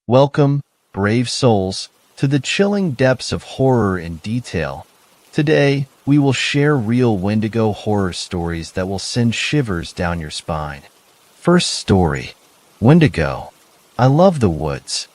Welcome, brave souls, to the chilling depths of horror in detail. Today, we will share real Wendigo horror stories that will send shivers down your spine. First story, Wendigo. I love the woods.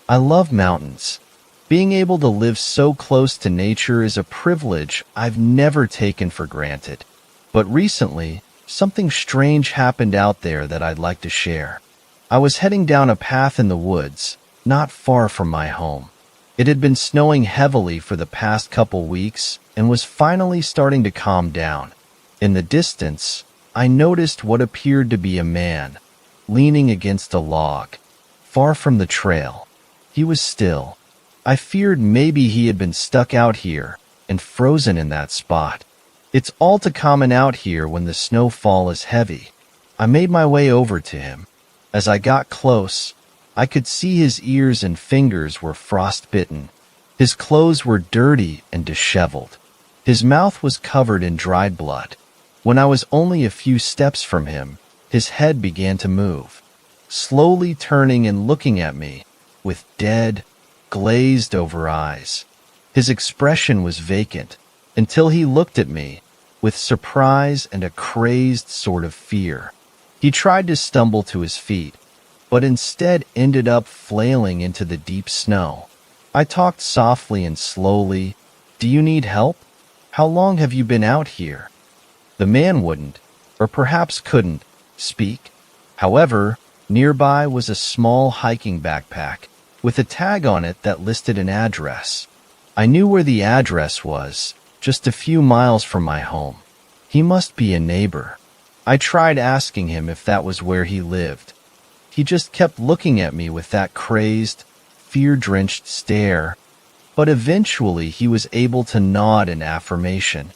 I love mountains. Being able to live so close to nature is a privilege I've never taken for granted. But recently, something strange happened out there that I'd like to share. I was heading down a path in the woods, not far from my home. It had been snowing heavily for the past couple weeks and was finally starting to calm down. In the distance, I noticed what appeared to be a man, leaning against a log, far from the trail. He was still. I feared maybe he had been stuck out here and frozen in that spot. It's all too common out here when the snowfall is heavy. I made my way over to him. As I got close, I could see his ears and fingers were frostbitten. His clothes were dirty and disheveled. His mouth was covered in dried blood. When I was only a few steps from him, his head began to move, slowly turning and looking at me with dead, glazed-over eyes. His expression was vacant until he looked at me with surprise and a crazed sort of fear. He tried to stumble to his feet, but instead ended up flailing into the deep snow. I talked softly and slowly. "Do you need help? How long have you been out here?" The man wouldn't, or perhaps couldn't, speak. However, nearby was a small hiking backpack with a tag on it that listed an address. I knew where the address was, just a few miles from my home. He must be a neighbor. I tried asking him if that was where he lived. He just kept looking at me with that crazed, fear-drenched stare, but eventually he was able to nod in affirmation.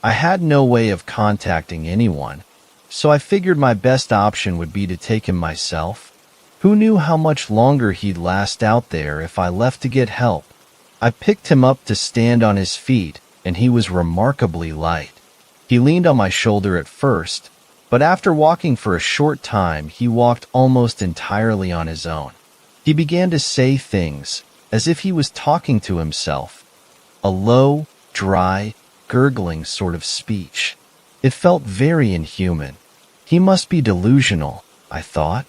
I had no way of contacting anyone, so I figured my best option would be to take him myself. Who knew how much longer he'd last out there if I left to get help? I picked him up to stand on his feet, and he was remarkably light. He leaned on my shoulder at first, but after walking for a short time, he walked almost entirely on his own. He began to say things, as if he was talking to himself, a low, dry, gurgling sort of speech. It felt very inhuman. He must be delusional, I thought.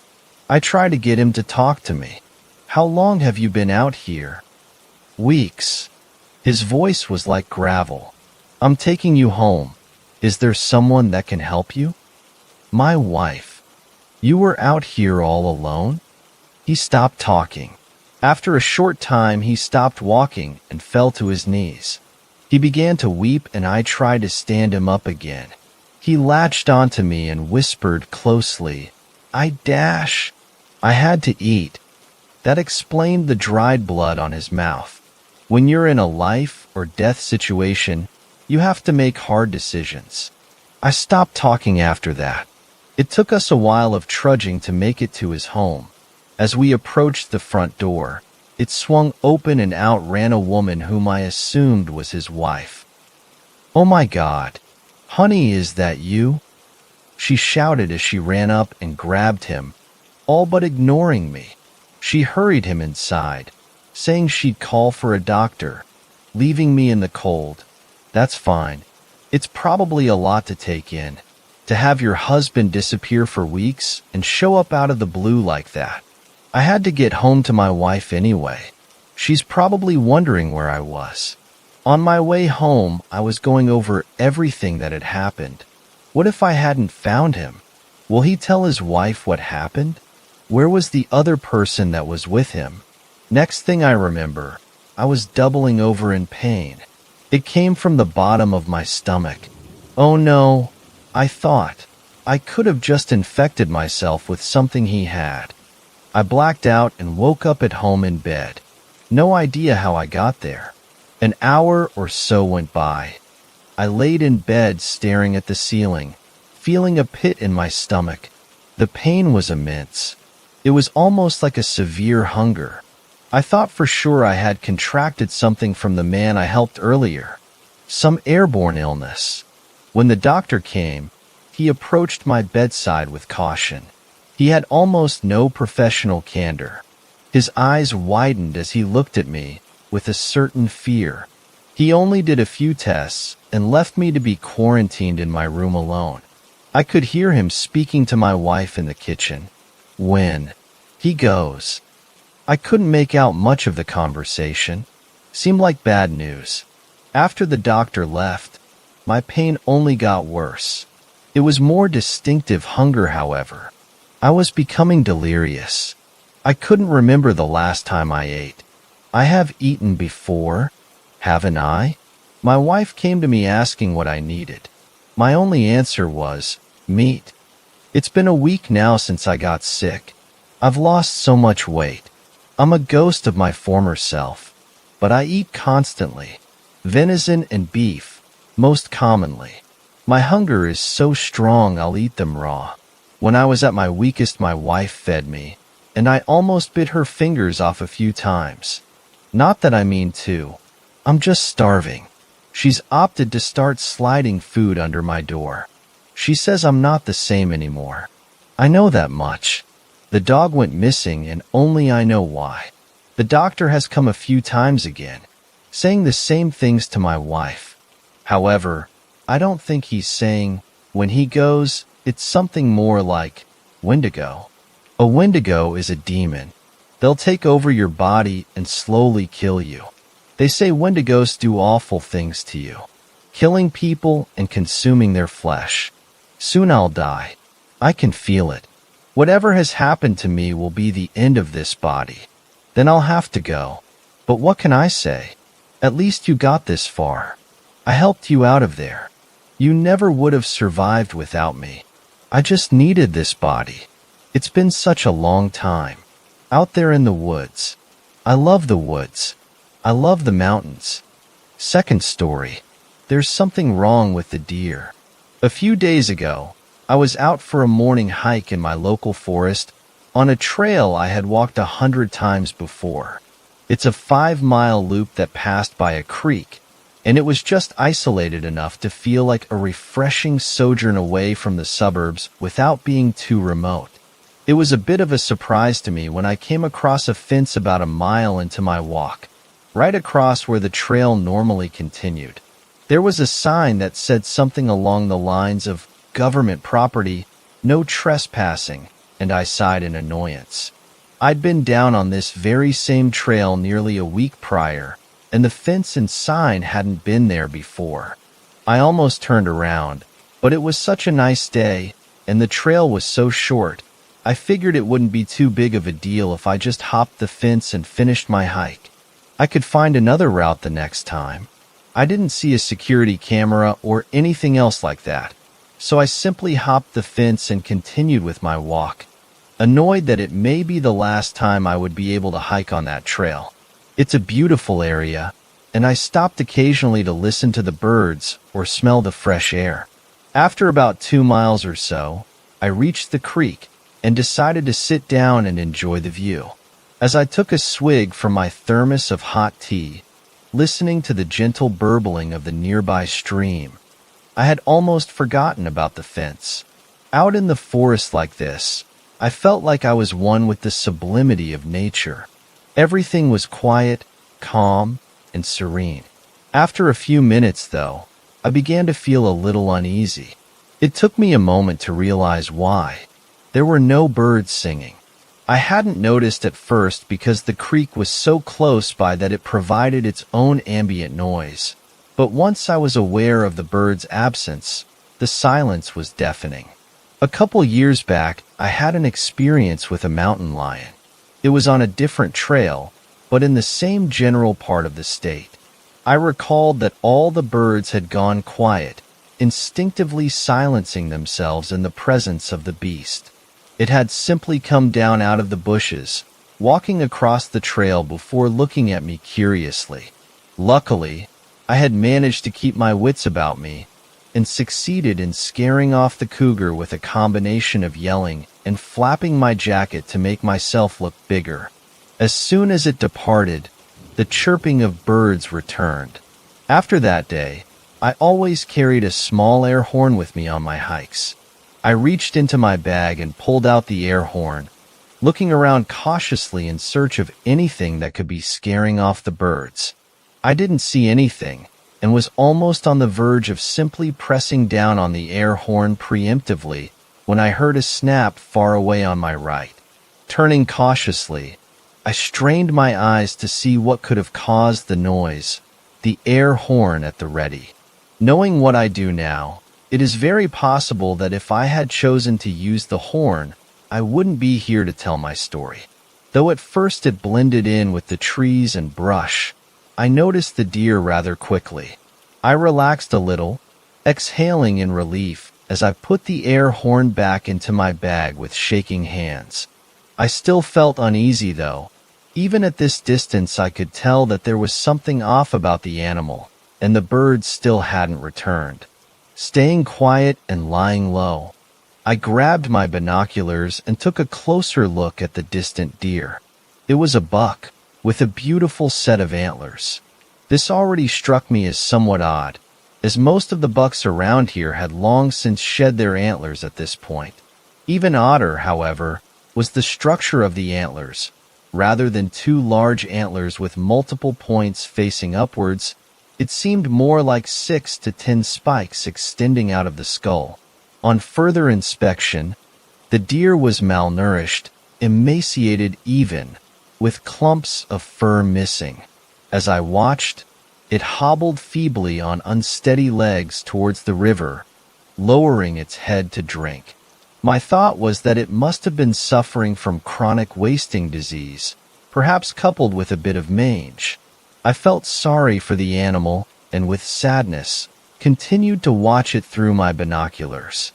I tried to get him to talk to me. "How long have you been out here?" "Weeks." His voice was like gravel. "I'm taking you home. Is there someone that can help you?" "My wife." "You were out here all alone?" He stopped talking. After a short time, he stopped walking and fell to his knees. He began to weep, and I tried to stand him up again. He latched onto me and whispered closely, I had to eat." That explained the dried blood on his mouth. When you're in a life or death situation, you have to make hard decisions. I stopped talking after that. It took us a while of trudging to make it to his home. As we approached the front door, it swung open and out ran a woman whom I assumed was his wife. "Oh my God, honey, is that you?" she shouted as she ran up and grabbed him, all but ignoring me. She hurried him inside, saying she'd call for a doctor, leaving me in the cold. That's fine. It's probably a lot to take in, to have your husband disappear for weeks and show up out of the blue like that. I had to get home to my wife anyway. She's probably wondering where I was. On my way home, I was going over everything that had happened. What if I hadn't found him? Will he tell his wife what happened? Where was the other person that was with him? Next thing I remember, I was doubling over in pain. It came from the bottom of my stomach. Oh no, I thought. I could have just infected myself with something he had. I blacked out and woke up at home in bed. No idea how I got there. An hour or so went by. I laid in bed staring at the ceiling, feeling a pit in my stomach. The pain was immense. It was almost like a severe hunger. I thought for sure I had contracted something from the man I helped earlier, some airborne illness. When the doctor came, he approached my bedside with caution. He had almost no professional candor. His eyes widened as he looked at me with a certain fear. He only did a few tests and left me to be quarantined in my room alone. I could hear him speaking to my wife in the kitchen. When he goes. I couldn't make out much of the conversation. Seemed like bad news. After the doctor left, my pain only got worse. It was more distinctive hunger, however. I was becoming delirious. I couldn't remember the last time I ate. I have eaten before, haven't I? My wife came to me asking what I needed. My only answer was, meat. It's been a week now since I got sick. I've lost so much weight. I'm a ghost of my former self. But I eat constantly. Venison and beef, most commonly. My hunger is so strong I'll eat them raw. When I was at my weakest, my wife fed me, and I almost bit her fingers off a few times. Not that I mean to. I'm just starving. She's opted to start sliding food under my door. She says I'm not the same anymore. I know that much. The dog went missing and only I know why. The doctor has come a few times again, saying the same things to my wife. However, I don't think he's saying, when he goes, it's something more like Wendigo. A Wendigo is a demon. They'll take over your body and slowly kill you. They say Wendigos do awful things to you, killing people and consuming their flesh. Soon I'll die. I can feel it. Whatever has happened to me will be the end of this body. Then I'll have to go. But what can I say? At least you got this far. I helped you out of there. You never would have survived without me. I just needed this body. It's been such a long time. Out there in the woods. I love the woods. I love the mountains. Second story. There's something wrong with the deer. A few days ago, I was out for a morning hike in my local forest on a trail I had walked 100 times before. It's a 5-mile loop that passed by a creek, and it was just isolated enough to feel like a refreshing sojourn away from the suburbs without being too remote. It was a bit of a surprise to me when I came across a fence about a mile into my walk, right across where the trail normally continued. There was a sign that said something along the lines of government property, no trespassing, and I sighed in annoyance. I'd been down on this very same trail nearly a week prior, and the fence and sign hadn't been there before. I almost turned around, but it was such a nice day, and the trail was so short, I figured it wouldn't be too big of a deal if I just hopped the fence and finished my hike. I could find another route the next time. I didn't see a security camera or anything else like that, so I simply hopped the fence and continued with my walk, annoyed that it may be the last time I would be able to hike on that trail. It's a beautiful area, and I stopped occasionally to listen to the birds or smell the fresh air. After about 2 miles or so, I reached the creek and decided to sit down and enjoy the view. As I took a swig from my thermos of hot tea, listening to the gentle burbling of the nearby stream, I had almost forgotten about the fence. Out in the forest like this, I felt like I was one with the sublimity of nature. Everything was quiet, calm, and serene. After a few minutes, though, I began to feel a little uneasy. It took me a moment to realize why. There were no birds singing. I hadn't noticed at first because the creek was so close by that it provided its own ambient noise. But once I was aware of the birds' absence, the silence was deafening. A couple years back, I had an experience with a mountain lion. It was on a different trail, but in the same general part of the state. I recalled that all the birds had gone quiet, instinctively silencing themselves in the presence of the beast. It had simply come down out of the bushes, walking across the trail before looking at me curiously. Luckily, I had managed to keep my wits about me and succeeded in scaring off the cougar with a combination of yelling and flapping my jacket to make myself look bigger. As soon as it departed, the chirping of birds returned. After that day, I always carried a small air horn with me on my hikes. I reached into my bag and pulled out the air horn, looking around cautiously in search of anything that could be scaring off the birds. I didn't see anything, and was almost on the verge of simply pressing down on the air horn preemptively when I heard a snap far away on my right. Turning cautiously, I strained my eyes to see what could have caused the noise, the air horn at the ready. Knowing what I do now, it is very possible that if I had chosen to use the horn, I wouldn't be here to tell my story. Though at first it blended in with the trees and brush, I noticed the deer rather quickly. I relaxed a little, exhaling in relief as I put the air horn back into my bag with shaking hands. I still felt uneasy though. Even at this distance I could tell that there was something off about the animal, and the birds still hadn't returned. Staying quiet and lying low, I grabbed my binoculars and took a closer look at the distant deer. It was a buck, with a beautiful set of antlers. This already struck me as somewhat odd, as most of the bucks around here had long since shed their antlers at this point. Even odder, however, was the structure of the antlers. Rather than two large antlers with multiple points facing upwards, it seemed more like 6 to 10 spikes extending out of the skull. On further inspection, the deer was malnourished, emaciated even, with clumps of fur missing. As I watched, it hobbled feebly on unsteady legs towards the river, lowering its head to drink. My thought was that it must have been suffering from chronic wasting disease, perhaps coupled with a bit of mange. I felt sorry for the animal and with sadness, continued to watch it through my binoculars.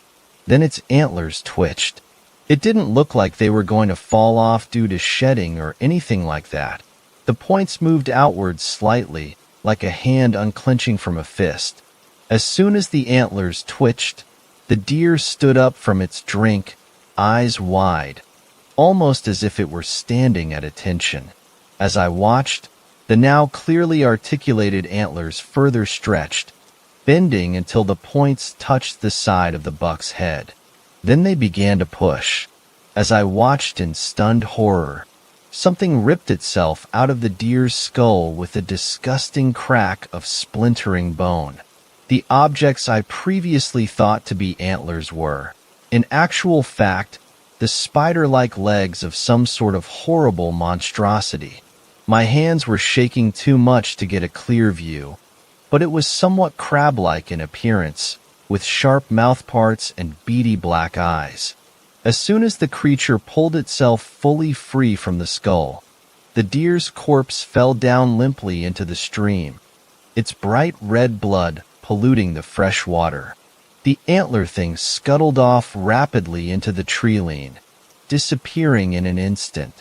Then its antlers twitched. It didn't look like they were going to fall off due to shedding or anything like that. The points moved outwards slightly, like a hand unclenching from a fist. As soon as the antlers twitched, the deer stood up from its drink, eyes wide, almost as if it were standing at attention. As I watched, the now clearly articulated antlers further stretched, bending until the points touched the side of the buck's head. Then they began to push. As I watched in stunned horror, something ripped itself out of the deer's skull with a disgusting crack of splintering bone. The objects I previously thought to be antlers were, in actual fact, the spider-like legs of some sort of horrible monstrosity. My hands were shaking too much to get a clear view, but it was somewhat crab-like in appearance, with sharp mouthparts and beady black eyes. As soon as the creature pulled itself fully free from the skull, the deer's corpse fell down limply into the stream, its bright red blood polluting the fresh water. The antler thing scuttled off rapidly into the tree-line, disappearing in an instant.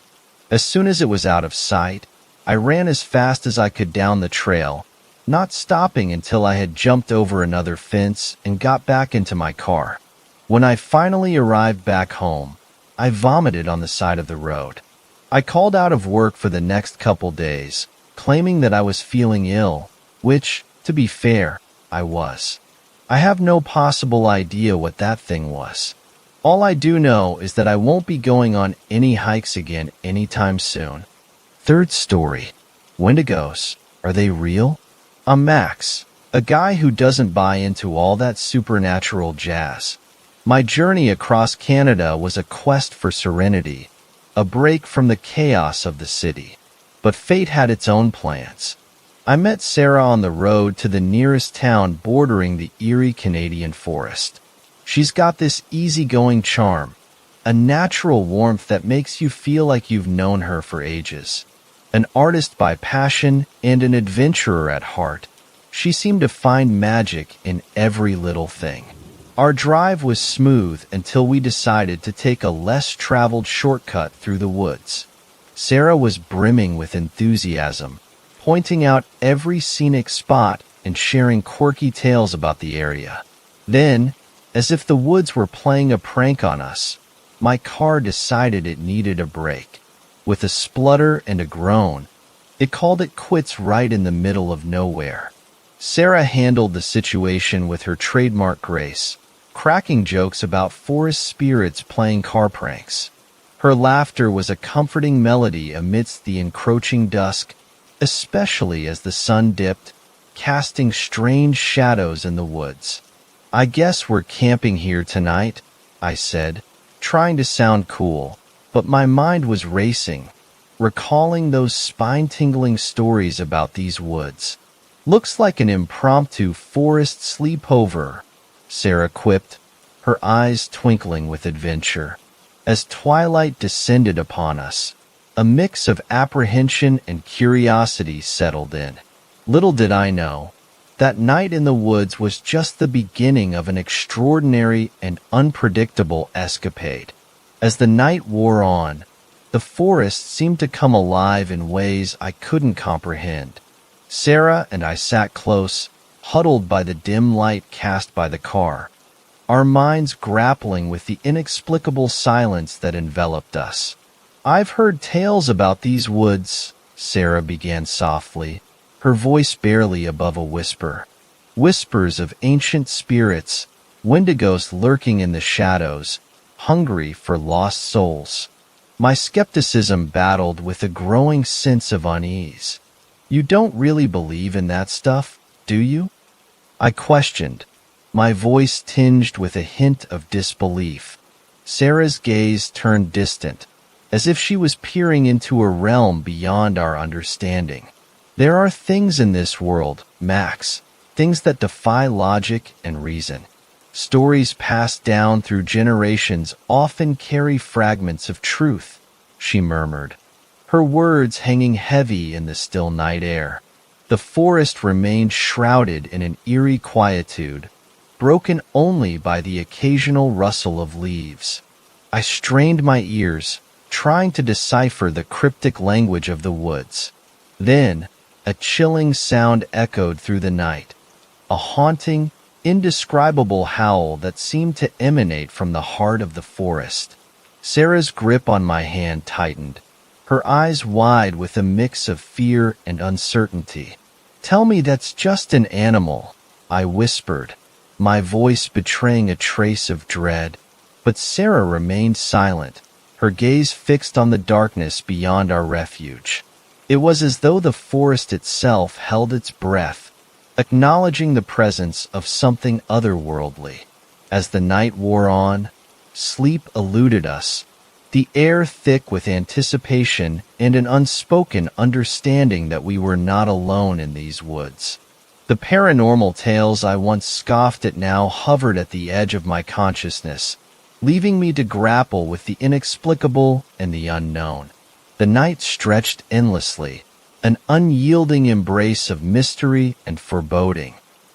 As soon as it was out of sight, I ran as fast as I could down the trail, not stopping until I had jumped over another fence and got back into my car. When I finally arrived back home, I vomited on the side of the road. I called out of work for the next couple days, claiming that I was feeling ill, which, to be fair, I was. I have no possible idea what that thing was. All I do know is that I won't be going on any hikes again anytime soon. Third story. Wendigos. Are they real? I'm Max, a guy who doesn't buy into all that supernatural jazz. My journey across Canada was a quest for serenity, a break from the chaos of the city. But fate had its own plans. I met Sarah on the road to the nearest town bordering the eerie Canadian forest. She's got this easygoing charm, a natural warmth that makes you feel like you've known her for ages. An artist by passion and an adventurer at heart, she seemed to find magic in every little thing. Our drive was smooth until we decided to take a less-traveled shortcut through the woods. Sarah was brimming with enthusiasm, pointing out every scenic spot and sharing quirky tales about the area. Then, as if the woods were playing a prank on us, my car decided it needed a break. With a splutter and a groan, it called it quits right in the middle of nowhere. Sarah handled the situation with her trademark grace, cracking jokes about forest spirits playing car pranks. Her laughter was a comforting melody amidst the encroaching dusk, especially as the sun dipped, casting strange shadows in the woods. "I guess we're camping here tonight," I said, trying to sound cool, but my mind was racing, recalling those spine-tingling stories about these woods. "Looks like an impromptu forest sleepover," Sarah quipped, her eyes twinkling with adventure. As twilight descended upon us, a mix of apprehension and curiosity settled in. Little did I know, that night in the woods was just the beginning of an extraordinary and unpredictable escapade. As the night wore on, the forest seemed to come alive in ways I couldn't comprehend. Sarah and I sat close, huddled by the dim light cast by the car, our minds grappling with the inexplicable silence that enveloped us. "I've heard tales about these woods," Sarah began softly, her voice barely above a whisper. "Whispers of ancient spirits, wendigos lurking in the shadows, hungry for lost souls." My skepticism battled with a growing sense of unease. "You don't really believe in that stuff, do you?" I questioned, my voice tinged with a hint of disbelief. Sarah's gaze turned distant, as if she was peering into a realm beyond our understanding. "There are things in this world, Max, things that defy logic and reason. Stories passed down through generations often carry fragments of truth," she murmured, her words hanging heavy in the still night air. The forest remained shrouded in an eerie quietude, broken only by the occasional rustle of leaves. I strained my ears, trying to decipher the cryptic language of the woods. Then, a chilling sound echoed through the night, a haunting, indescribable howl that seemed to emanate from the heart of the forest. Sarah's grip on my hand tightened, her eyes wide with a mix of fear and uncertainty. "Tell me that's just an animal," I whispered, my voice betraying a trace of dread. But Sarah remained silent, her gaze fixed on the darkness beyond our refuge. It was as though the forest itself held its breath, acknowledging the presence of something otherworldly. As the night wore on, sleep eluded us, the air thick with anticipation and an unspoken understanding that we were not alone in these woods. The paranormal tales I once scoffed at now hovered at the edge of my consciousness, leaving me to grapple with the inexplicable and the unknown. The night stretched endlessly, an unyielding embrace of mystery and foreboding.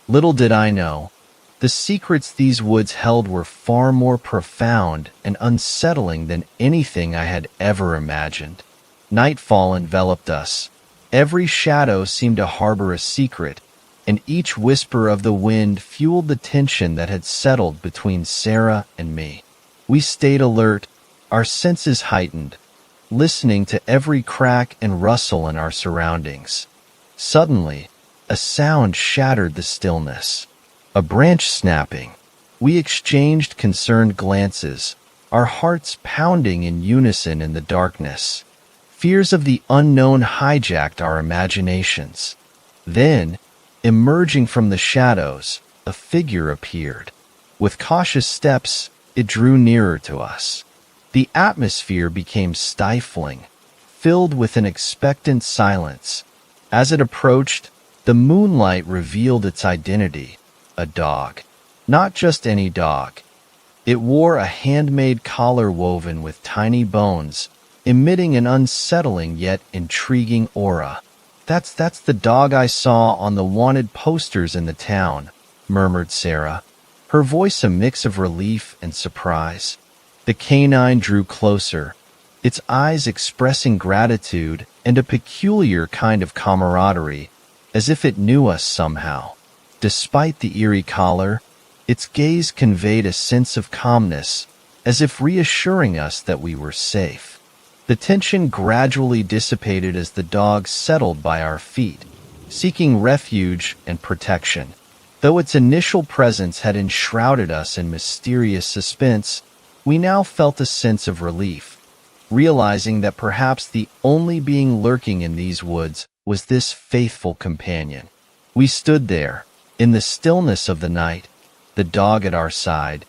Little did I know, the secrets these woods held were far more profound and unsettling than anything I had ever imagined. Nightfall enveloped us. Every shadow seemed to harbor a secret, and each whisper of the wind fueled the tension that had settled between Sarah and me. We stayed alert, our senses heightened, listening to every crack and rustle in our surroundings. Suddenly, a sound shattered the stillness. A branch snapping. We exchanged concerned glances, our hearts pounding in unison in the darkness. Fears of the unknown hijacked our imaginations. Then, emerging from the shadows, a figure appeared. With cautious steps, it drew nearer to us. The atmosphere became stifling, filled with an expectant silence. As it approached, the moonlight revealed its identity, a dog. Not just any dog. It wore a handmade collar woven with tiny bones, emitting an unsettling yet intriguing aura. That's the dog I saw on the wanted posters in the town," murmured Sarah, her voice a mix of relief and surprise. The canine drew closer, its eyes expressing gratitude and a peculiar kind of camaraderie, as if it knew us somehow. Despite the eerie collar, its gaze conveyed a sense of calmness, as if reassuring us that we were safe. The tension gradually dissipated as the dog settled by our feet, seeking refuge and protection. Though its initial presence had enshrouded us in mysterious suspense, we now felt a sense of relief. realizing that perhaps the only being lurking in these woods was this faithful companion. We stood there, in the stillness of the night, the dog at our side,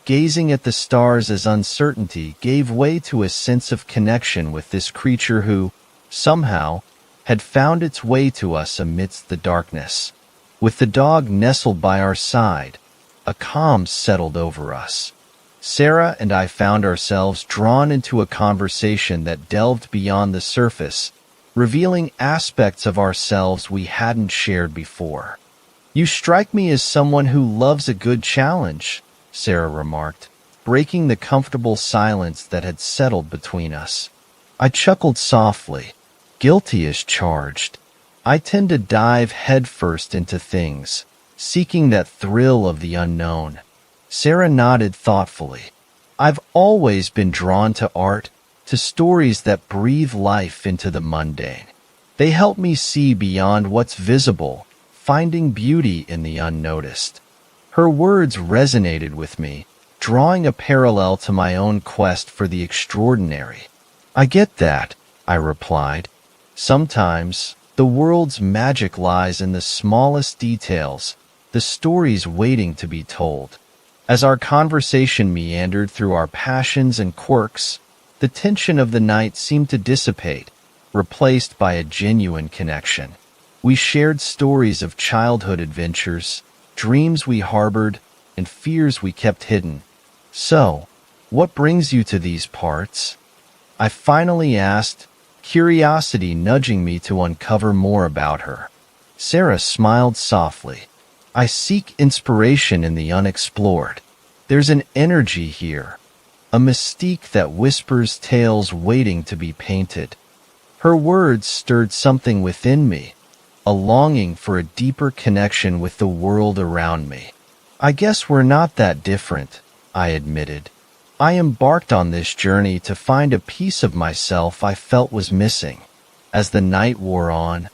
gazing at the stars as uncertainty gave way to a sense of connection with this creature who, somehow, had found its way to us amidst the darkness. With the dog nestled by our side, a calm settled over us. Sarah and I found ourselves drawn into a conversation that delved beyond the surface, revealing aspects of ourselves we hadn't shared before. "You strike me as someone who loves a good challenge," Sarah remarked, breaking the comfortable silence that had settled between us. I chuckled softly. Guilty as charged. I tend to dive headfirst into things, seeking that thrill of the unknown. Sarah nodded thoughtfully. "I've always been drawn to art, to stories that breathe life into the mundane. They help me see beyond what's visible, finding beauty in the unnoticed." Her words resonated with me, drawing a parallel to my own quest for the extraordinary. "I get that," I replied. "Sometimes, the world's magic lies in the smallest details, the stories waiting to be told." As our conversation meandered through our passions and quirks, the tension of the night seemed to dissipate, replaced by a genuine connection. We shared stories of childhood adventures, dreams we harbored, and fears we kept hidden. "So, what brings you to these parts?" I finally asked, curiosity nudging me to uncover more about her. Sarah smiled softly. "I seek inspiration in the unexplored. There's an energy here, a mystique that whispers tales waiting to be painted." Her words stirred something within me, a longing for a deeper connection with the world around me. "I guess we're not that different," I admitted. I embarked on this journey to find a piece of myself I felt was missing. As the night wore on,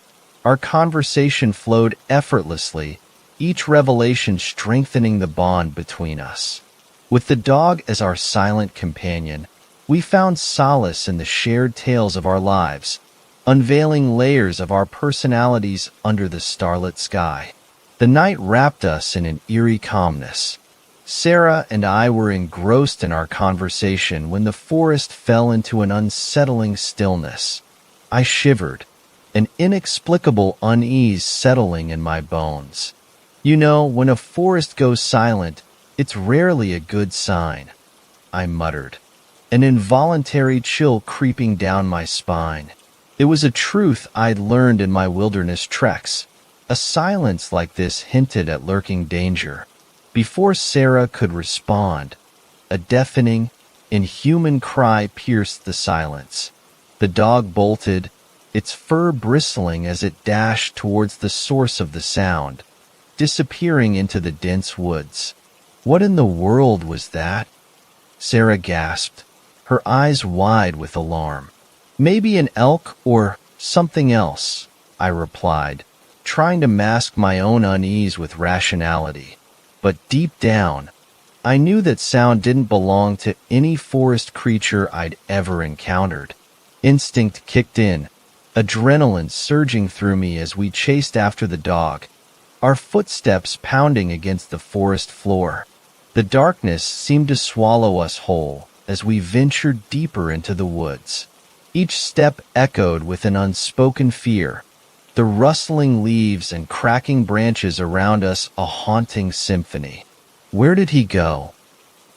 our conversation flowed effortlessly, each revelation strengthening the bond between us. With the dog as our silent companion, we found solace in the shared tales of our lives, unveiling layers of our personalities under the starlit sky. The night wrapped us in an eerie calmness. Sarah and I were engrossed in our conversation when the forest fell into an unsettling stillness. I shivered, an inexplicable unease settling in my bones. "You know, when a forest goes silent, it's rarely a good sign," I muttered, an involuntary chill creeping down my spine. It was a truth I'd learned in my wilderness treks. A silence like this hinted at lurking danger. Before Sarah could respond, a deafening, inhuman cry pierced the silence. The dog bolted, its fur bristling as it dashed towards the source of the sound, disappearing into the dense woods. "What in the world was that?" Sarah gasped, her eyes wide with alarm. "Maybe an elk or something else," I replied, trying to mask my own unease with rationality. But deep down, I knew that sound didn't belong to any forest creature I'd ever encountered. Instinct kicked in, adrenaline surging through me as we chased after the dog, our footsteps pounding against the forest floor. The darkness seemed to swallow us whole as we ventured deeper into the woods. Each step echoed with an unspoken fear, the rustling leaves and cracking branches around us a haunting symphony. "Where did he go?"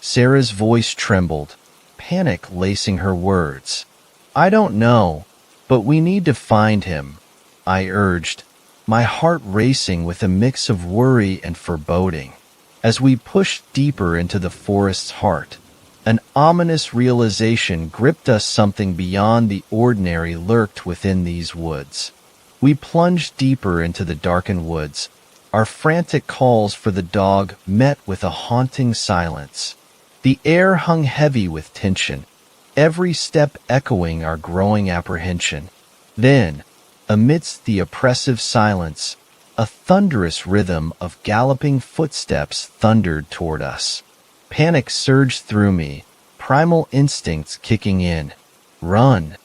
Sarah's voice trembled, panic lacing her words. "I don't know, but we need to find him," I urged, my heart racing with a mix of worry and foreboding. As we pushed deeper into the forest's heart, an ominous realization gripped us. Something beyond the ordinary lurked within these woods. We plunged deeper into the darkened woods, our frantic calls for the dog met with a haunting silence. The air hung heavy with tension, every step echoing our growing apprehension. Then, amidst the oppressive silence, a thunderous rhythm of galloping footsteps thundered toward us. Panic surged through me, primal instincts kicking in. Run!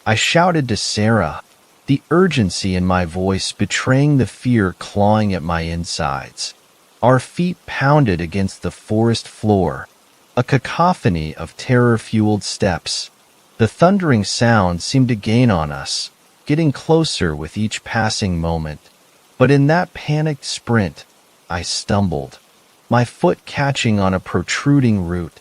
I shouted to Sarah, the urgency in my voice betraying the fear clawing at my insides. Our feet pounded against the forest floor, a cacophony of terror-fueled steps. The thundering sound seemed to gain on us, getting closer with each passing moment. But in that panicked sprint, I stumbled, my foot catching on a protruding root.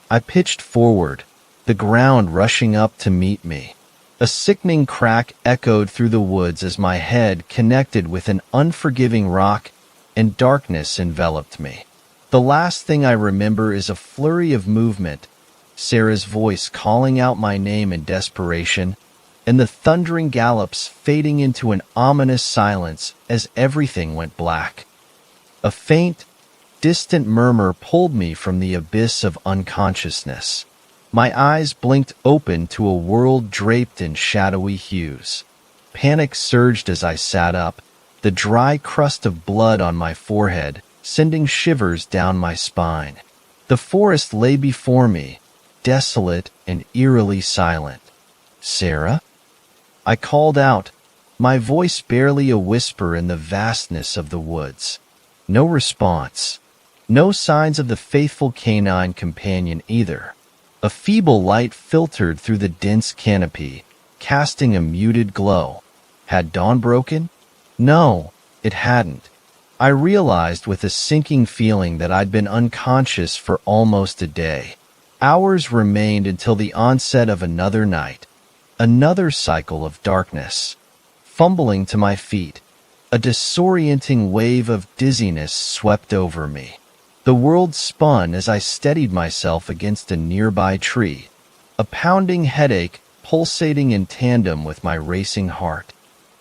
I pitched forward, the ground rushing up to meet me. A sickening crack echoed through the woods as my head connected with an unforgiving rock, and darkness enveloped me. The last thing I remember is a flurry of movement, Sarah's voice calling out my name in desperation, and the thundering gallops fading into an ominous silence as everything went black. A faint, distant murmur pulled me from the abyss of unconsciousness. My eyes blinked open to a world draped in shadowy hues. Panic surged as I sat up, the dry crust of blood on my forehead sending shivers down my spine. The forest lay before me, desolate and eerily silent. "Sarah?" I called out, my voice barely a whisper in the vastness of the woods. No response. No signs of the faithful canine companion either. A feeble light filtered through the dense canopy, casting a muted glow. Had dawn broken? No, it hadn't. I realized with a sinking feeling that I'd been unconscious for almost a day. Hours remained until the onset of another night, another cycle of darkness. Fumbling to my feet, a disorienting wave of dizziness swept over me. The world spun as I steadied myself against a nearby tree, a pounding headache pulsating in tandem with my racing heart.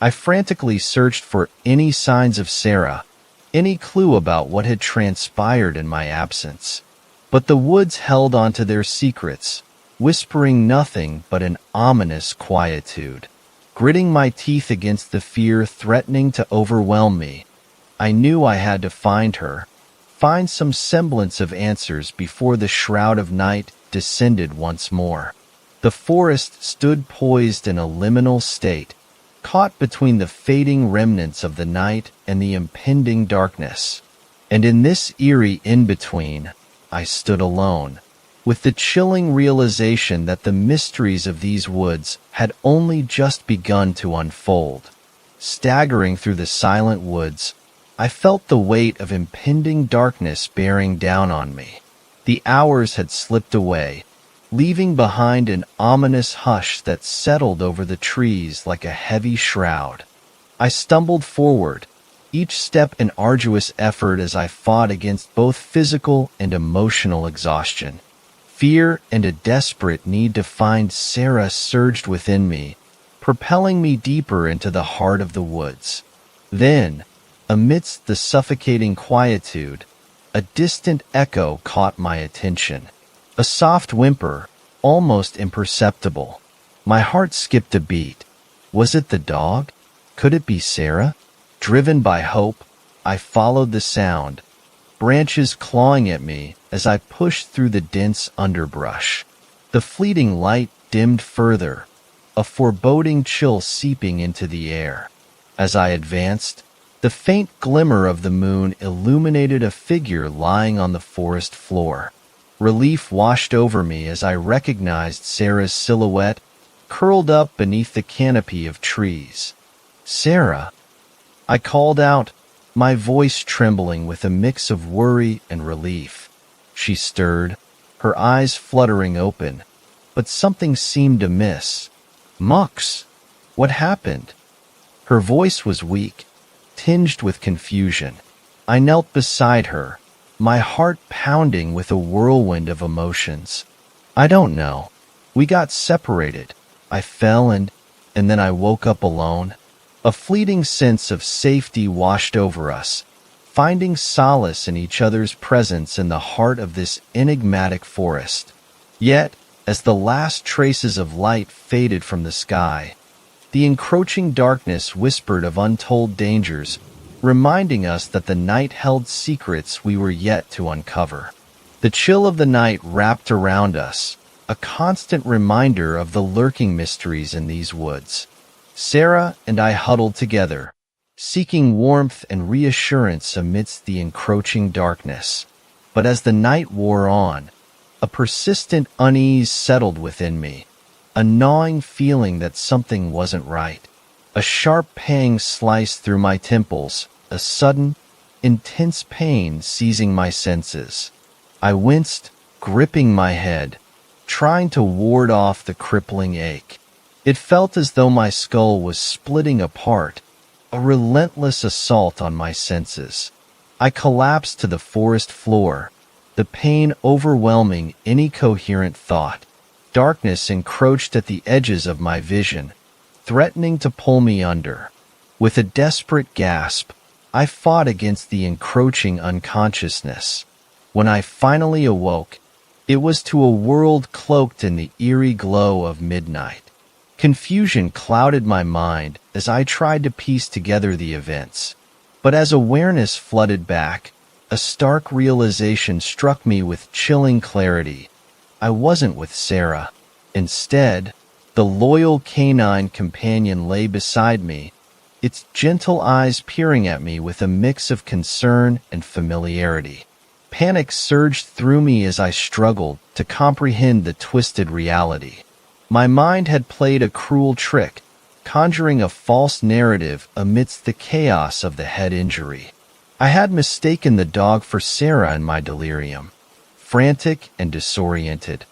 I frantically searched for any signs of Sarah, any clue about what had transpired in my absence. But the woods held onto their secrets, whispering nothing but an ominous quietude. Gritting my teeth against the fear threatening to overwhelm me, I knew I had to find her, find some semblance of answers before the shroud of night descended once more. The forest stood poised in a liminal state, caught between the fading remnants of the night and the impending darkness. And in this eerie in-between, I stood alone, with the chilling realization that the mysteries of these woods had only just begun to unfold. Staggering through the silent woods, I felt the weight of impending darkness bearing down on me. The hours had slipped away, leaving behind an ominous hush that settled over the trees like a heavy shroud. I stumbled forward, each step an arduous effort as I fought against both physical and emotional exhaustion. Fear and a desperate need to find Sarah surged within me, propelling me deeper into the heart of the woods. Then, amidst the suffocating quietude, a distant echo caught my attention. A soft whimper, almost imperceptible. My heart skipped a beat. Was it the dog? Could it be Sarah? Driven by hope, I followed the sound, branches clawing at me as I pushed through the dense underbrush. The fleeting light dimmed further, a foreboding chill seeping into the air. As I advanced, the faint glimmer of the moon illuminated a figure lying on the forest floor. Relief washed over me as I recognized Sarah's silhouette, curled up beneath the canopy of trees. "Sarah!" I called out, my voice trembling with a mix of worry and relief. She stirred, her eyes fluttering open, but something seemed amiss. "Mux, what happened?" Her voice was weak, tinged with confusion. I knelt beside her, my heart pounding with a whirlwind of emotions. "I don't know. We got separated. I fell and then I woke up alone." A fleeting sense of safety washed over us, finding solace in each other's presence in the heart of this enigmatic forest. Yet, as the last traces of light faded from the sky, the encroaching darkness whispered of untold dangers, reminding us that the night held secrets we were yet to uncover. The chill of the night wrapped around us, a constant reminder of the lurking mysteries in these woods. Sarah and I huddled together, seeking warmth and reassurance amidst the encroaching darkness. But as the night wore on, a persistent unease settled within me, a gnawing feeling that something wasn't right. A sharp pang sliced through my temples, a sudden, intense pain seizing my senses. I winced, gripping my head, trying to ward off the crippling ache. It felt as though my skull was splitting apart, a relentless assault on my senses. I collapsed to the forest floor, the pain overwhelming any coherent thought. Darkness encroached at the edges of my vision, threatening to pull me under. With a desperate gasp, I fought against the encroaching unconsciousness. When I finally awoke, it was to a world cloaked in the eerie glow of midnight. Confusion clouded my mind as I tried to piece together the events. But as awareness flooded back, a stark realization struck me with chilling clarity. I wasn't with Sarah. Instead, the loyal canine companion lay beside me, its gentle eyes peering at me with a mix of concern and familiarity. Panic surged through me as I struggled to comprehend the twisted reality. My mind had played a cruel trick, conjuring a false narrative amidst the chaos of the head injury. I had mistaken the dog for Sarah in my delirium. Frantic and disoriented,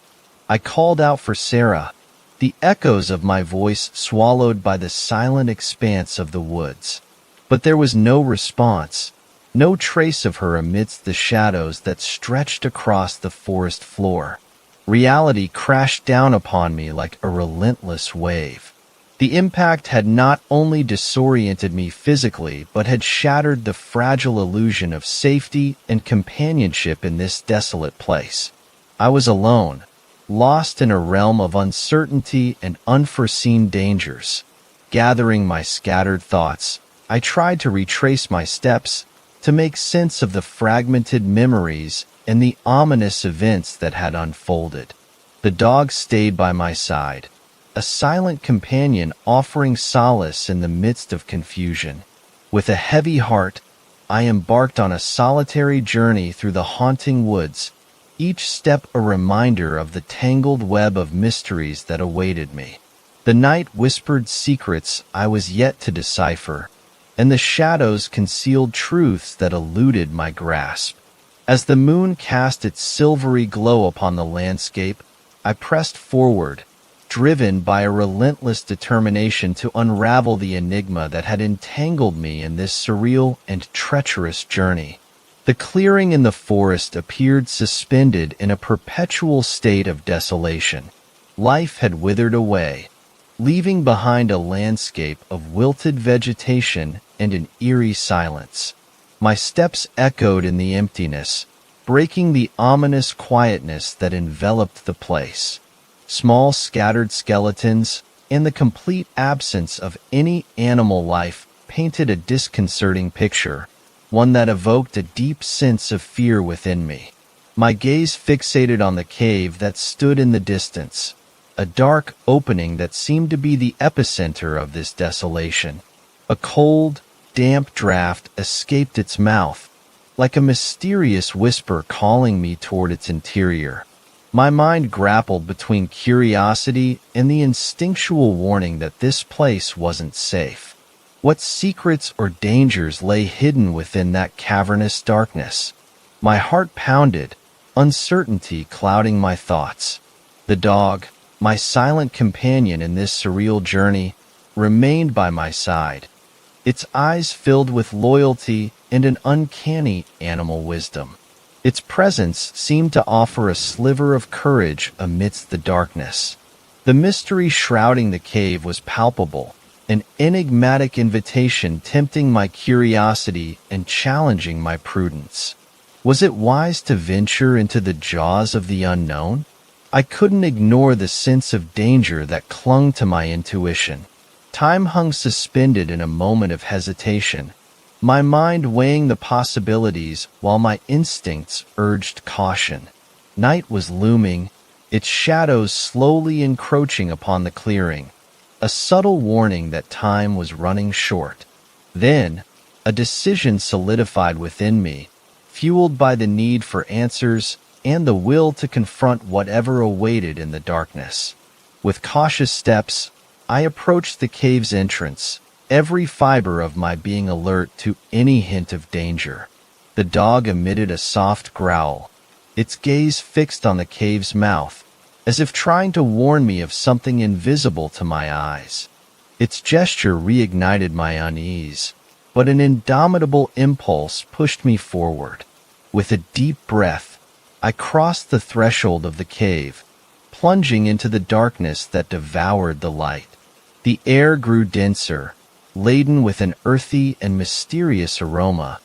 I called out for Sarah, the echoes of my voice swallowed by the silent expanse of the woods. But there was no response, no trace of her amidst the shadows that stretched across the forest floor. Reality crashed down upon me like a relentless wave. The impact had not only disoriented me physically, but had shattered the fragile illusion of safety and companionship in this desolate place. I was alone, lost in a realm of uncertainty and unforeseen dangers. Gathering my scattered thoughts, I tried to retrace my steps, to make sense of the fragmented memories and the ominous events that had unfolded. The dog stayed by my side, a silent companion offering solace in the midst of confusion. With a heavy heart, I embarked on a solitary journey through the haunting woods, each step a reminder of the tangled web of mysteries that awaited me. The night whispered secrets I was yet to decipher, and the shadows concealed truths that eluded my grasp. As the moon cast its silvery glow upon the landscape, I pressed forward, driven by a relentless determination to unravel the enigma that had entangled me in this surreal and treacherous journey. The clearing in the forest appeared suspended in a perpetual state of desolation. Life had withered away, leaving behind a landscape of wilted vegetation and an eerie silence. My steps echoed in the emptiness, breaking the ominous quietness that enveloped the place. Small scattered skeletons and the complete absence of any animal life painted a disconcerting picture, one that evoked a deep sense of fear within me. My gaze fixated on the cave that stood in the distance, a dark opening that seemed to be the epicenter of this desolation. A cold, damp draft escaped its mouth, like a mysterious whisper calling me toward its interior. My mind grappled between curiosity and the instinctual warning that this place wasn't safe. What secrets or dangers lay hidden within that cavernous darkness? My heart pounded, uncertainty clouding my thoughts. The dog, my silent companion in this surreal journey, remained by my side, its eyes filled with loyalty and an uncanny animal wisdom. Its presence seemed to offer a sliver of courage amidst the darkness. The mystery shrouding the cave was palpable, an enigmatic invitation tempting my curiosity and challenging my prudence. Was it wise to venture into the jaws of the unknown? I couldn't ignore the sense of danger that clung to my intuition. Time hung suspended in a moment of hesitation, my mind weighing the possibilities while my instincts urged caution. Night was looming, its shadows slowly encroaching upon the clearing, a subtle warning that time was running short. Then, a decision solidified within me, fueled by the need for answers and the will to confront whatever awaited in the darkness. With cautious steps, I approached the cave's entrance, every fiber of my being alert to any hint of danger. The dog emitted a soft growl, its gaze fixed on the cave's mouth, as if trying to warn me of something invisible to my eyes. Its gesture reignited my unease, but an indomitable impulse pushed me forward. With a deep breath, I crossed the threshold of the cave, plunging into the darkness that devoured the light. The air grew denser, laden with an earthy and mysterious aroma,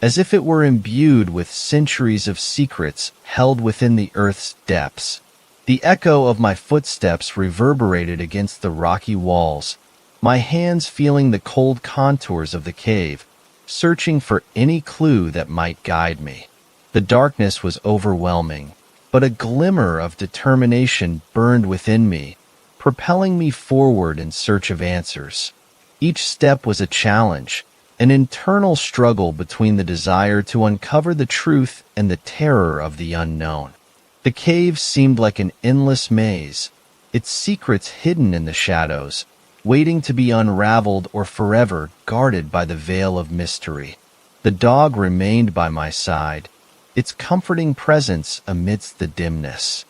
as if it were imbued with centuries of secrets held within the earth's depths. The echo of my footsteps reverberated against the rocky walls, my hands feeling the cold contours of the cave, searching for any clue that might guide me. The darkness was overwhelming, but a glimmer of determination burned within me, propelling me forward in search of answers. Each step was a challenge, an internal struggle between the desire to uncover the truth and the terror of the unknown. The cave seemed like an endless maze, its secrets hidden in the shadows, waiting to be unraveled or forever guarded by the veil of mystery. The dog remained by my side, its comforting presence amidst the dimness.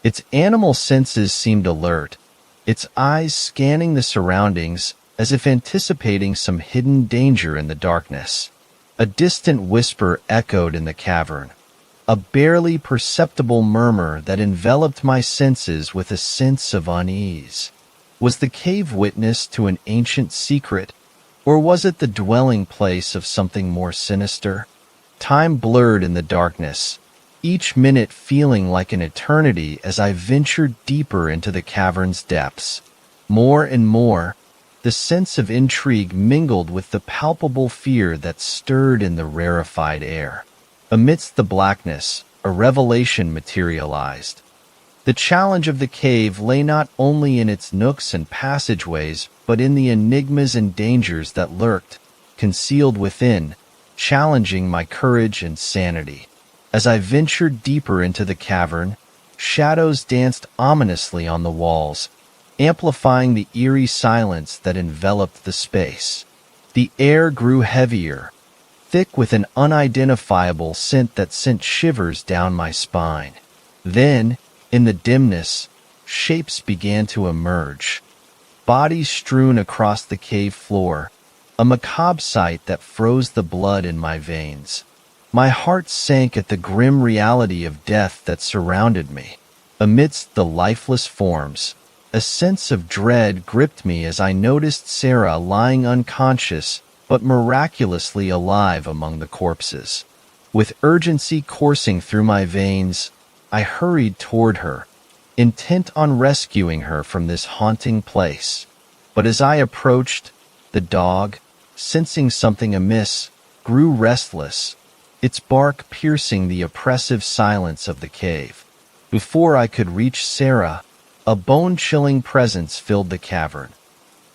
Its animal senses seemed alert, its eyes scanning the surroundings as if anticipating some hidden danger in the darkness. A distant whisper echoed in the cavern, a barely perceptible murmur that enveloped my senses with a sense of unease. Was the cave witness to an ancient secret, or was it the dwelling place of something more sinister? Time blurred in the darkness, each minute feeling like an eternity as I ventured deeper into the cavern's depths. More and more, the sense of intrigue mingled with the palpable fear that stirred in the rarefied air. Amidst the blackness, a revelation materialized. The challenge of the cave lay not only in its nooks and passageways, but in the enigmas and dangers that lurked, concealed within, challenging my courage and sanity. As I ventured deeper into the cavern, shadows danced ominously on the walls, amplifying the eerie silence that enveloped the space. The air grew heavier, thick with an unidentifiable scent that sent shivers down my spine. Then, in the dimness, shapes began to emerge. Bodies strewn across the cave floor, a macabre sight that froze the blood in my veins. My heart sank at the grim reality of death that surrounded me. Amidst the lifeless forms, a sense of dread gripped me as I noticed Sarah lying unconscious but miraculously alive among the corpses. With urgency coursing through my veins, I hurried toward her, intent on rescuing her from this haunting place. But as I approached, the dog, sensing something amiss, grew restless, its bark piercing the oppressive silence of the cave. Before I could reach Sarah, a bone-chilling presence filled the cavern,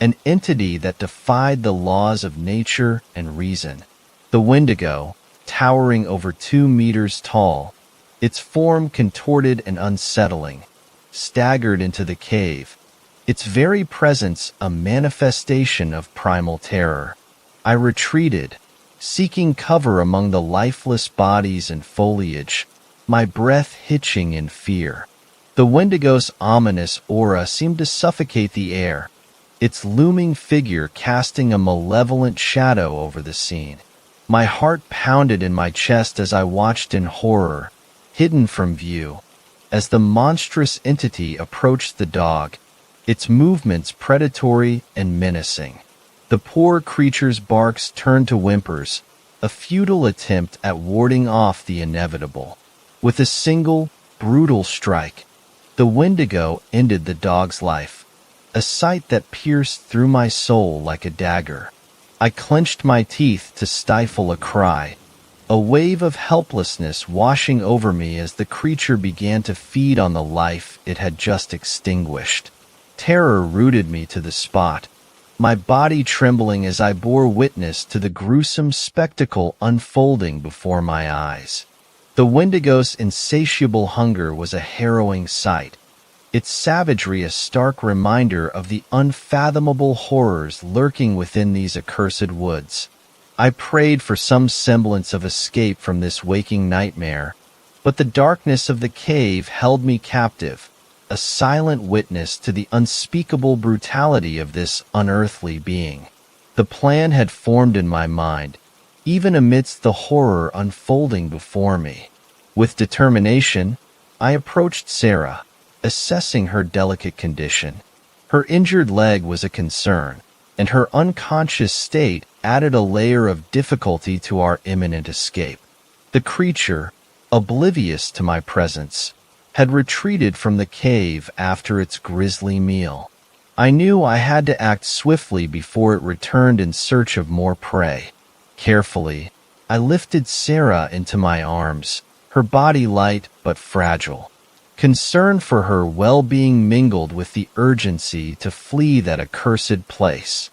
an entity that defied the laws of nature and reason. The Wendigo, towering over 2 meters tall, its form contorted and unsettling, staggered into the cave, its very presence a manifestation of primal terror. I retreated, seeking cover among the lifeless bodies and foliage, my breath hitching in fear. The Wendigo's ominous aura seemed to suffocate the air, its looming figure casting a malevolent shadow over the scene. My heart pounded in my chest as I watched in horror, hidden from view, as the monstrous entity approached the dog, its movements predatory and menacing. The poor creature's barks turned to whimpers, a futile attempt at warding off the inevitable. With a single, brutal strike, the Wendigo ended the dog's life, a sight that pierced through my soul like a dagger. I clenched my teeth to stifle a cry, a wave of helplessness washing over me as the creature began to feed on the life it had just extinguished. Terror rooted me to the spot, my body trembling as I bore witness to the gruesome spectacle unfolding before my eyes. The Wendigo's insatiable hunger was a harrowing sight, its savagery a stark reminder of the unfathomable horrors lurking within these accursed woods. I prayed for some semblance of escape from this waking nightmare, but the darkness of the cave held me captive, a silent witness to the unspeakable brutality of this unearthly being. The plan had formed in my mind, even amidst the horror unfolding before me. With determination, I approached Sarah, assessing her delicate condition. Her injured leg was a concern, and her unconscious state added a layer of difficulty to our imminent escape. The creature, oblivious to my presence, had retreated from the cave after its grisly meal. I knew I had to act swiftly before it returned in search of more prey. Carefully, I lifted Sarah into my arms, her body light but fragile. Concern for her well-being mingled with the urgency to flee that accursed place.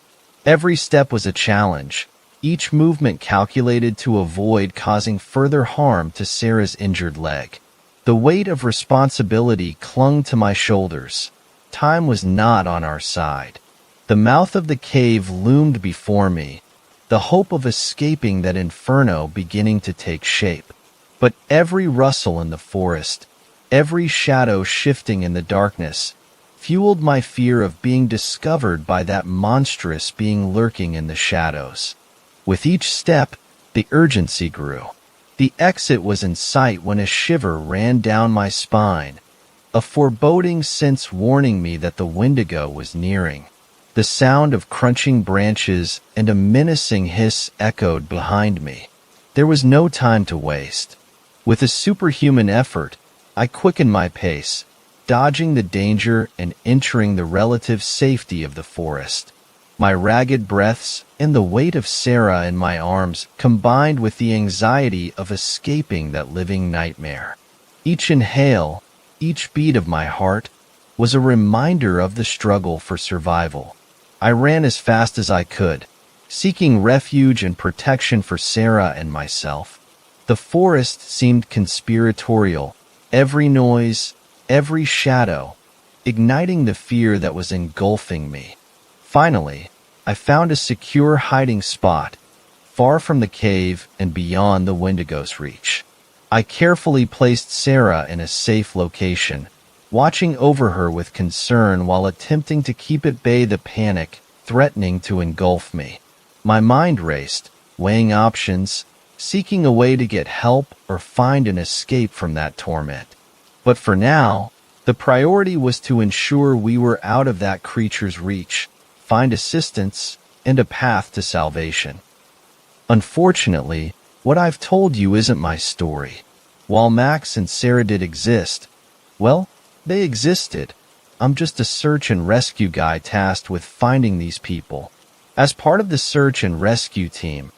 Every step was a challenge, each movement calculated to avoid causing further harm to Sarah's injured leg. The weight of responsibility clung to my shoulders. Time was not on our side. The mouth of the cave loomed before me, the hope of escaping that inferno beginning to take shape. But every rustle in the forest, every shadow shifting in the darkness, fueled my fear of being discovered by that monstrous being lurking in the shadows. With each step, the urgency grew. The exit was in sight when a shiver ran down my spine, a foreboding sense warning me that the Wendigo was nearing. The sound of crunching branches and a menacing hiss echoed behind me. There was no time to waste. With a superhuman effort, I quickened my pace, dodging the danger and entering the relative safety of the forest. My ragged breaths and the weight of Sarah in my arms combined with the anxiety of escaping that living nightmare. Each inhale, each beat of my heart, was a reminder of the struggle for survival. I ran as fast as I could, seeking refuge and protection for Sarah and myself. The forest seemed conspiratorial, every noise, every shadow, igniting the fear that was engulfing me. Finally, I found a secure hiding spot, far from the cave and beyond the Wendigo's reach. I carefully placed Sarah in a safe location, watching over her with concern while attempting to keep at bay the panic threatening to engulf me. My mind raced, weighing options, seeking a way to get help or find an escape from that torment. But for now, the priority was to ensure we were out of that creature's reach, find assistance, and a path to salvation. Unfortunately, what I've told you isn't my story. While Max and Sarah did exist, well, they existed. I'm just a search and rescue guy tasked with finding these people. As part of the search and rescue team,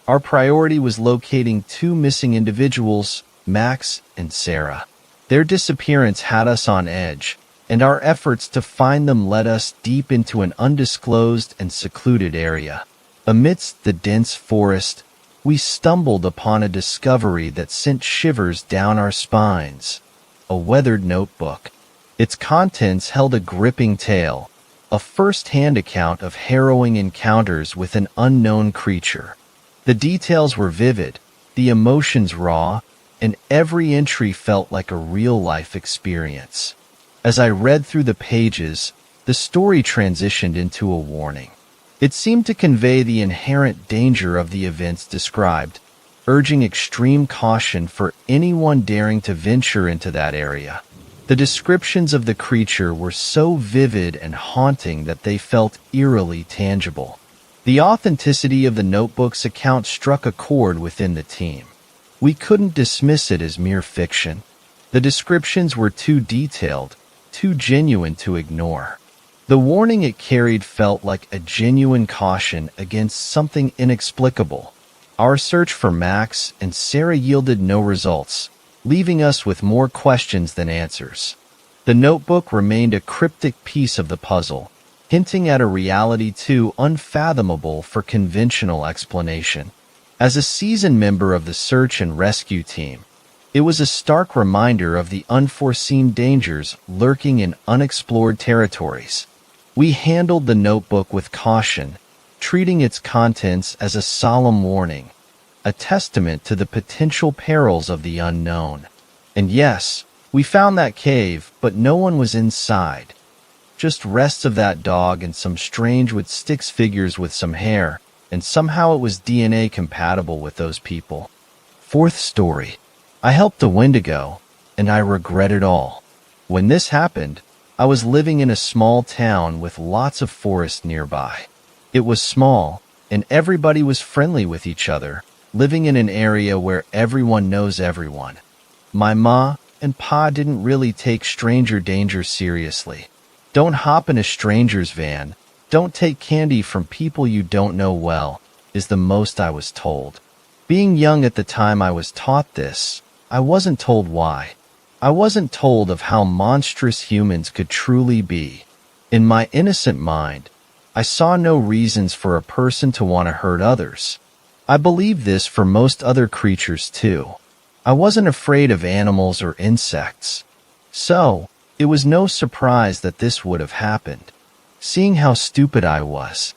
our priority was locating two missing individuals, Max and Sarah. Their disappearance had us on edge, and our efforts to find them led us deep into an undisclosed and secluded area. Amidst the dense forest, we stumbled upon a discovery that sent shivers down our spines. A weathered notebook. Its contents held a gripping tale, a first-hand account of harrowing encounters with an unknown creature. The details were vivid, the emotions raw, and every entry felt like a real-life experience. As I read through the pages, the story transitioned into a warning. It seemed to convey the inherent danger of the events described, urging extreme caution for anyone daring to venture into that area. The descriptions of the creature were so vivid and haunting that they felt eerily tangible. The authenticity of the notebook's account struck a chord within the team. We couldn't dismiss it as mere fiction. The descriptions were too detailed, too genuine to ignore. The warning it carried felt like a genuine caution against something inexplicable. Our search for Max and Sarah yielded no results, leaving us with more questions than answers. The notebook remained a cryptic piece of the puzzle, hinting at a reality too unfathomable for conventional explanation. As a seasoned member of the search and rescue team, it was a stark reminder of the unforeseen dangers lurking in unexplored territories. We handled the notebook with caution, treating its contents as a solemn warning, a testament to the potential perils of the unknown. And yes, we found that cave, but no one was inside. Just rests of that dog and some strange wood sticks figures with some hair, and somehow it was DNA compatible with those people. Fourth story. I helped a Wendigo, and I regret it all. When this happened, I was living in a small town with lots of forest nearby. It was small, and everybody was friendly with each other, living in an area where everyone knows everyone. My ma and pa didn't really take stranger danger seriously. Don't hop in a stranger's van, don't take candy from people you don't know well, is the most I was told. Being young at the time I was taught this, I wasn't told why. I wasn't told of how monstrous humans could truly be. In my innocent mind, I saw no reasons for a person to want to hurt others. I believed this for most other creatures too. I wasn't afraid of animals or insects. So, it was no surprise that this would have happened. Seeing how stupid I was.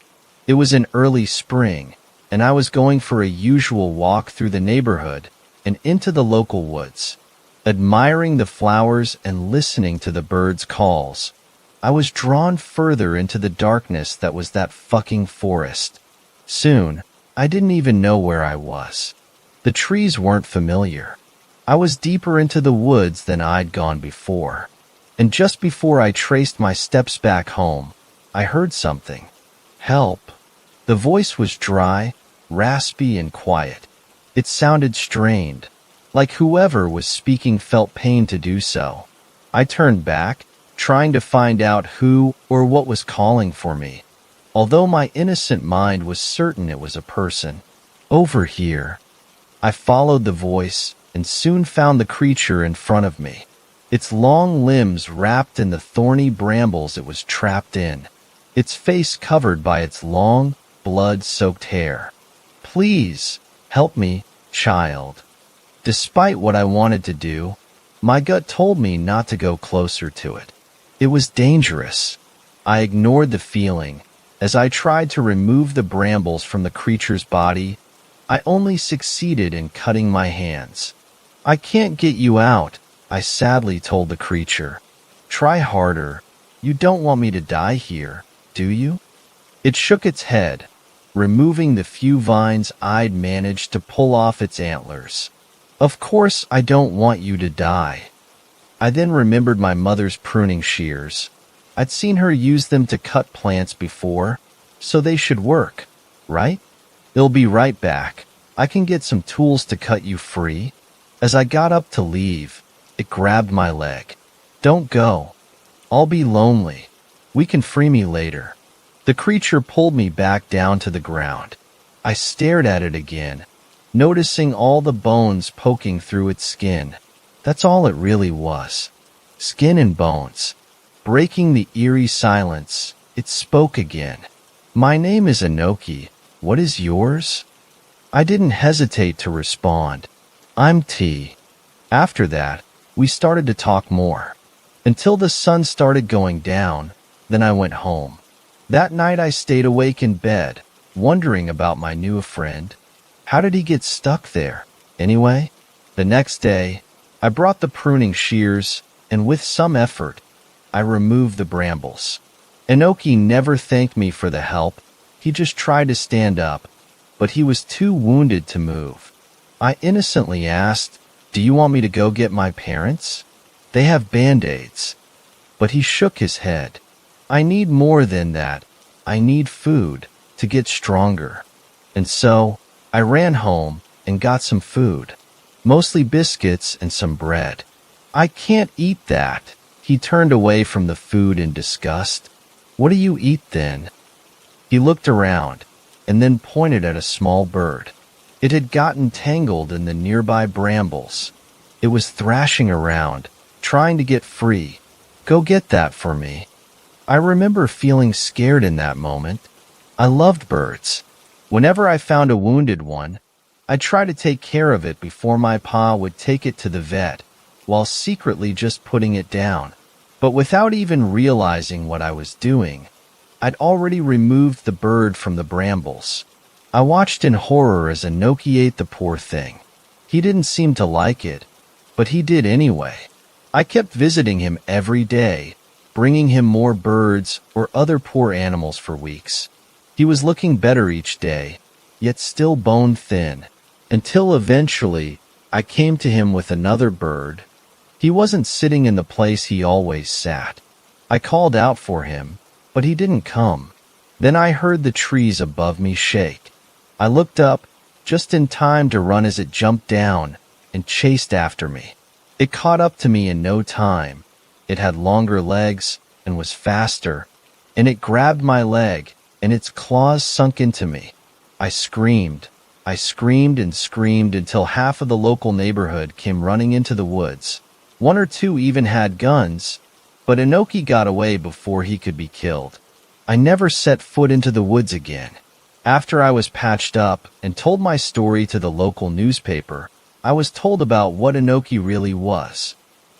It was in early spring, and I was going for a usual walk through the neighborhood and into the local woods. Admiring the flowers and listening to the birds' calls, I was drawn further into the darkness that was that fucking forest. Soon, I didn't even know where I was. The trees weren't familiar. I was deeper into the woods than I'd gone before. And just before I traced my steps back home, I heard something. Help. The voice was dry, raspy, and quiet. It sounded strained, like whoever was speaking felt pain to do so. I turned back, trying to find out who or what was calling for me, although my innocent mind was certain it was a person. Over here. I followed the voice and soon found the creature in front of me, its long limbs wrapped in the thorny brambles it was trapped in, its face covered by its long, blood-soaked hair. Please, help me, child. Despite what I wanted to do, my gut told me not to go closer to it. It was dangerous. I ignored the feeling. As I tried to remove the brambles from the creature's body, I only succeeded in cutting my hands. I can't get you out, I sadly told the creature. Try harder. You don't want me to die here, do you? It shook its head, removing the few vines I'd managed to pull off its antlers. Of course I don't want you to die. I then remembered my mother's pruning shears. I'd seen her use them to cut plants before, so they should work, right? They'll be right back. I can get some tools to cut you free. As I got up to leave, it grabbed my leg. Don't go. I'll be lonely. We can free me later. The creature pulled me back down to the ground. I stared at it again, noticing all the bones poking through its skin. That's all it really was. Skin and bones. Breaking the eerie silence, it spoke again. My name is Inoki. What is yours? I didn't hesitate to respond. I'm T. After that, we started to talk more, until the sun started going down. Then I went home. That night I stayed awake in bed, wondering about my new friend. How did he get stuck there, anyway? The next day, I brought the pruning shears, and with some effort, I removed the brambles. Inoki never thanked me for the help. He just tried to stand up, but he was too wounded to move. I innocently asked, "Do you want me to go get my parents? They have band-aids." But he shook his head. I need more than that. I need food to get stronger. And so, I ran home and got some food. Mostly biscuits and some bread. I can't eat that. He turned away from the food in disgust. What do you eat then? He looked around and then pointed at a small bird. It had gotten tangled in the nearby brambles. It was thrashing around, trying to get free. Go get that for me. I remember feeling scared in that moment. I loved birds. Whenever I found a wounded one, I'd try to take care of it before my pa would take it to the vet, while secretly just putting it down. But without even realizing what I was doing, I'd already removed the bird from the brambles. I watched in horror as Inoki ate the poor thing. He didn't seem to like it, but he did anyway. I kept visiting him every day, bringing him more birds or other poor animals for weeks. He was looking better each day, yet still bone thin, until eventually I came to him with another bird. He wasn't sitting in the place he always sat. I called out for him, but he didn't come. Then I heard the trees above me shake. I looked up, just in time to run as it jumped down and chased after me. It caught up to me in no time. It had longer legs and was faster, and it grabbed my leg, and its claws sunk into me. I screamed. I screamed and screamed until half of the local neighborhood came running into the woods. One or two even had guns, but Inoki got away before he could be killed. I never set foot into the woods again. After I was patched up and told my story to the local newspaper, I was told about what Inoki really was.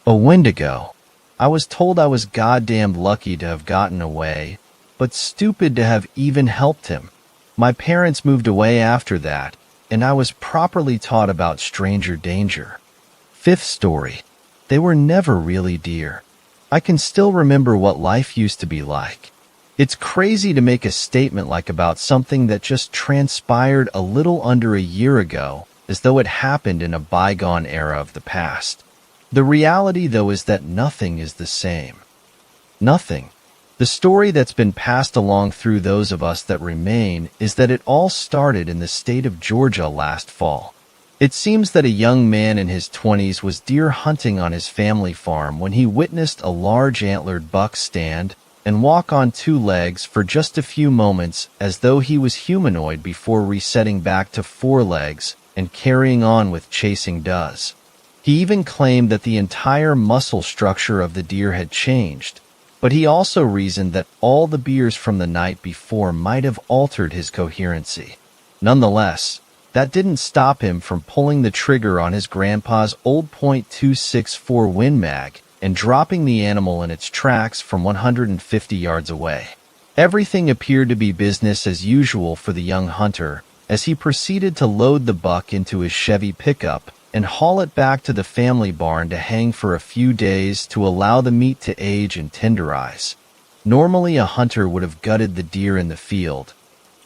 A Wendigo. I was told I was goddamn lucky to have gotten away, but stupid to have even helped him. My parents moved away after that, and I was properly taught about stranger danger. Fifth story. They were never really deer. I can still remember what life used to be like. It's crazy to make a statement like about something that just transpired a little under a year ago, as though it happened in a bygone era of the past. The reality, though, is that nothing is the same. Nothing. The story that's been passed along through those of us that remain is that it all started in the state of Georgia last fall. It seems that a young man in his 20s was deer hunting on his family farm when he witnessed a large antlered buck stand and walk on two legs for just a few moments as though he was humanoid before resetting back to four legs and carrying on with chasing does. He even claimed that the entire muscle structure of the deer had changed, but he also reasoned that all the beers from the night before might have altered his coherency. Nonetheless, that didn't stop him from pulling the trigger on his grandpa's old .264 Win Mag and dropping the animal in its tracks from 150 yards away. Everything appeared to be business as usual for the young hunter as he proceeded to load the buck into his Chevy pickup and haul it back to the family barn to hang for a few days to allow the meat to age and tenderize. Normally a hunter would have gutted the deer in the field,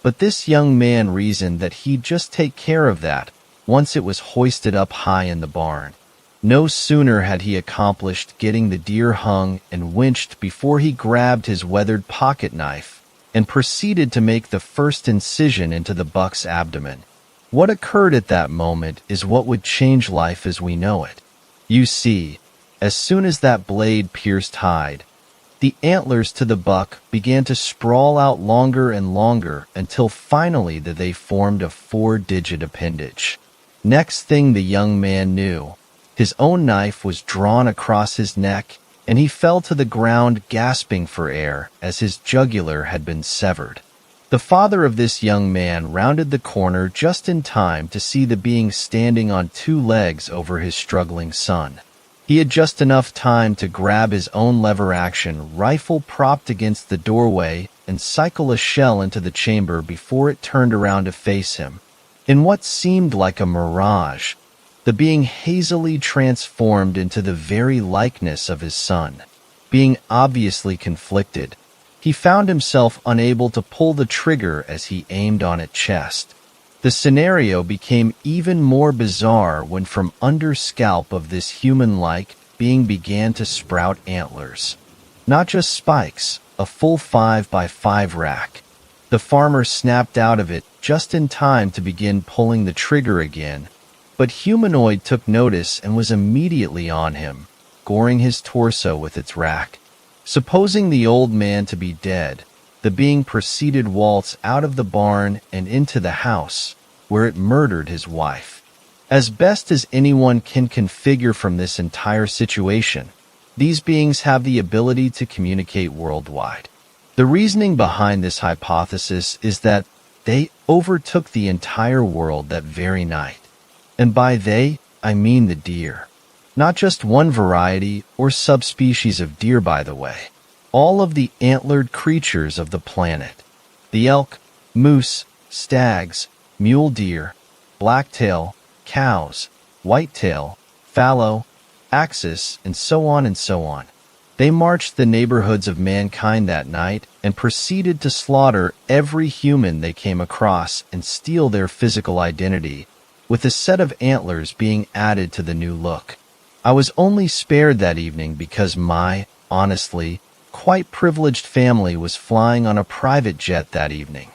but this young man reasoned that he'd just take care of that once it was hoisted up high in the barn. No sooner had he accomplished getting the deer hung and winched before he grabbed his weathered pocket knife and proceeded to make the first incision into the buck's abdomen. What occurred at that moment is what would change life as we know it. You see, as soon as that blade pierced hide, the antlers to the buck began to sprawl out longer and longer until finally they formed a 4-digit appendage. Next thing the young man knew, his own knife was drawn across his neck, and he fell to the ground gasping for air as his jugular had been severed. The father of this young man rounded the corner just in time to see the being standing on two legs over his struggling son. He had just enough time to grab his own lever-action rifle propped against the doorway and cycle a shell into the chamber before it turned around to face him. In what seemed like a mirage, the being hazily transformed into the very likeness of his son. Being obviously conflicted, he found himself unable to pull the trigger as he aimed on its chest. The scenario became even more bizarre when from under scalp of this human-like being began to sprout antlers. Not just spikes, a full 5x5 rack. The farmer snapped out of it just in time to begin pulling the trigger again, but Humanoid took notice and was immediately on him, goring his torso with its rack. Supposing the old man to be dead, the being proceeded waltz out of the barn and into the house, where it murdered his wife. As best as anyone can configure from this entire situation, these beings have the ability to communicate worldwide. The reasoning behind this hypothesis is that they overtook the entire world that very night. And by they, I mean the deer. Not just one variety or subspecies of deer, by the way. All of the antlered creatures of the planet. The elk, moose, stags, mule deer, blacktail, cows, whitetail, fallow, axis, and so on and so on. They marched the neighborhoods of mankind that night and proceeded to slaughter every human they came across and steal their physical identity, with a set of antlers being added to the new look. I was only spared that evening because my, honestly, quite privileged family was flying on a private jet that evening.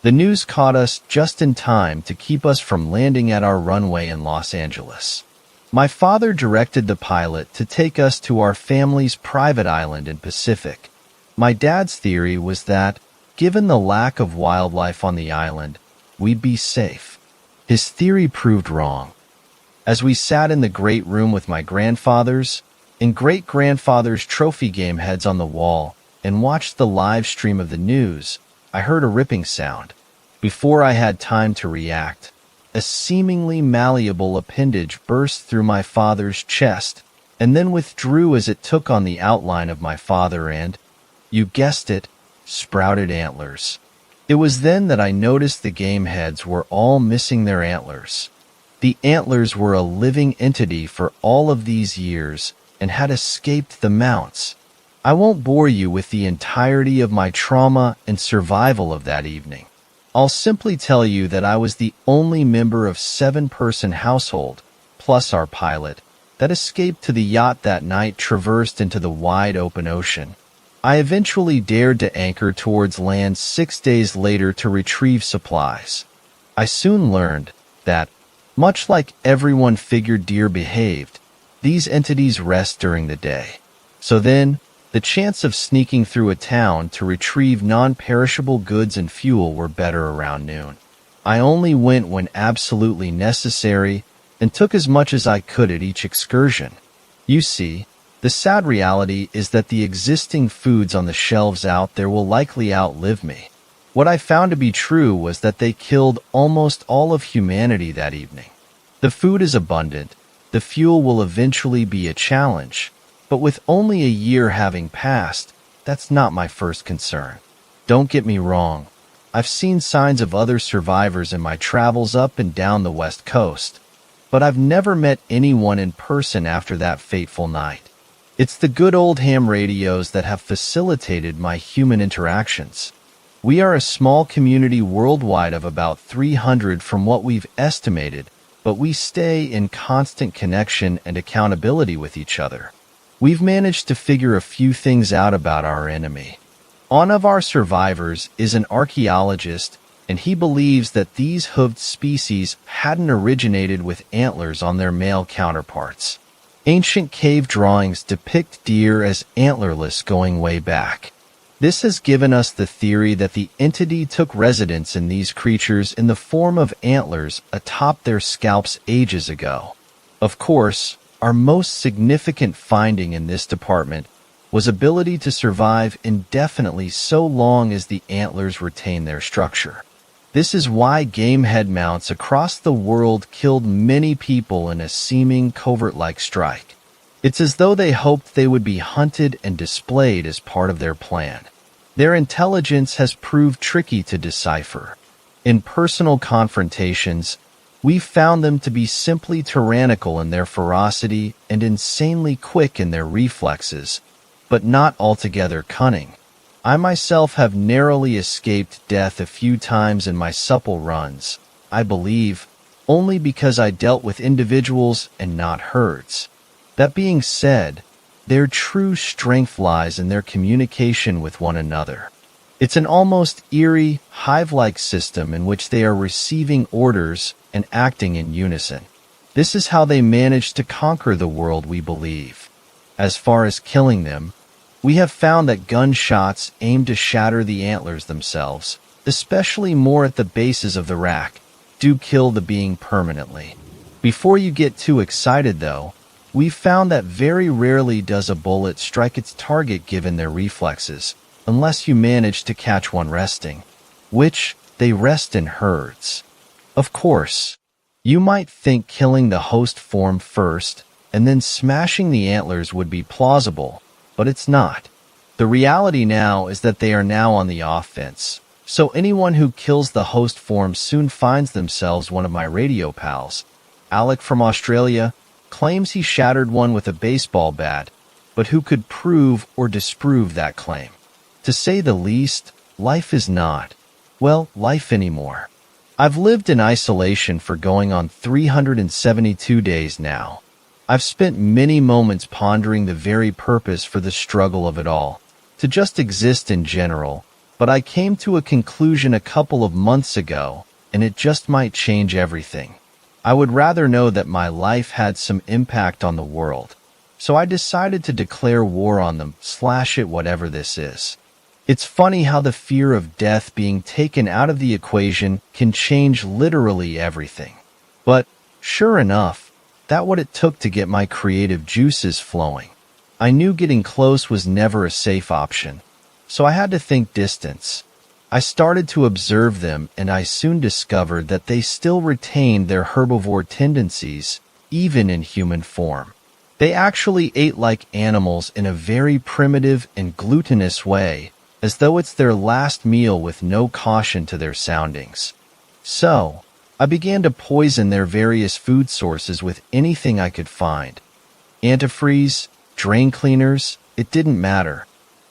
The news caught us just in time to keep us from landing at our runway in Los Angeles. My father directed the pilot to take us to our family's private island in Pacific. My dad's theory was that, given the lack of wildlife on the island, we'd be safe. His theory proved wrong. As we sat in the great room with my grandfathers and great-grandfather's trophy game heads on the wall and watched the live stream of the news, I heard a ripping sound. Before I had time to react, a seemingly malleable appendage burst through my father's chest and then withdrew as it took on the outline of my father and, you guessed it, sprouted antlers. It was then that I noticed the game heads were all missing their antlers. The antlers were a living entity for all of these years and had escaped the mounts. I won't bore you with the entirety of my trauma and survival of that evening. I'll simply tell you that I was the only member of 7-person household, plus our pilot, that escaped to the yacht that night traversed into the wide open ocean. I eventually dared to anchor towards land 6 days later to retrieve supplies. I soon learned that, much like everyone figured deer behaved, these entities rest during the day. So then, the chance of sneaking through a town to retrieve non-perishable goods and fuel were better around noon. I only went when absolutely necessary and took as much as I could at each excursion. You see, the sad reality is that the existing foods on the shelves out there will likely outlive me. What I found to be true was that they killed almost all of humanity that evening. The food is abundant, the fuel will eventually be a challenge, but with only a year having passed, that's not my first concern. Don't get me wrong, I've seen signs of other survivors in my travels up and down the West Coast, but I've never met anyone in person after that fateful night. It's the good old ham radios that have facilitated my human interactions. We are a small community worldwide of about 300 from what we've estimated, but we stay in constant connection and accountability with each other. We've managed to figure a few things out about our enemy. One of our survivors is an archaeologist, and he believes that these hoofed species hadn't originated with antlers on their male counterparts. Ancient cave drawings depict deer as antlerless going way back. This has given us the theory that the entity took residence in these creatures in the form of antlers atop their scalps ages ago. Of course, our most significant finding in this department was ability to survive indefinitely so long as the antlers retain their structure. This is why game head mounts across the world killed many people in a seeming covert-like strike. It's as though they hoped they would be hunted and displayed as part of their plan. Their intelligence has proved tricky to decipher. In personal confrontations, we've found them to be simply tyrannical in their ferocity and insanely quick in their reflexes, but not altogether cunning. I myself have narrowly escaped death a few times in my supple runs, I believe, only because I dealt with individuals and not herds. That being said, their true strength lies in their communication with one another. It's an almost eerie, hive-like system in which they are receiving orders and acting in unison. This is how they manage to conquer the world, we believe. As far as killing them, we have found that gunshots aim to shatter the antlers themselves, especially more at the bases of the rack, do kill the being permanently. Before you get too excited though, we've found that very rarely does a bullet strike its target given their reflexes, unless you manage to catch one resting, which they rest in herds. Of course, you might think killing the host form first and then smashing the antlers would be plausible, but it's not. The reality now is that they are now on the offense, so anyone who kills the host form soon finds themselves one of my radio pals. Alec from Australia claims he shattered one with a baseball bat, but who could prove or disprove that claim? To say the least, life is not, well, life anymore. I've lived in isolation for going on 372 days now. I've spent many moments pondering the very purpose for the struggle of it all, to just exist in general, but I came to a conclusion a couple of months ago, and it just might change everything. I would rather know that my life had some impact on the world, so I decided to declare war on them, slash it, whatever this is. It's funny how the fear of death being taken out of the equation can change literally everything. But, sure enough, that's what it took to get my creative juices flowing. I knew getting close was never a safe option, so I had to think distance. I started to observe them, and I soon discovered that they still retained their herbivore tendencies, even in human form. They actually ate like animals in a very primitive and glutinous way, as though it's their last meal with no caution to their soundings. So, I began to poison their various food sources with anything I could find. Antifreeze, drain cleaners, it didn't matter.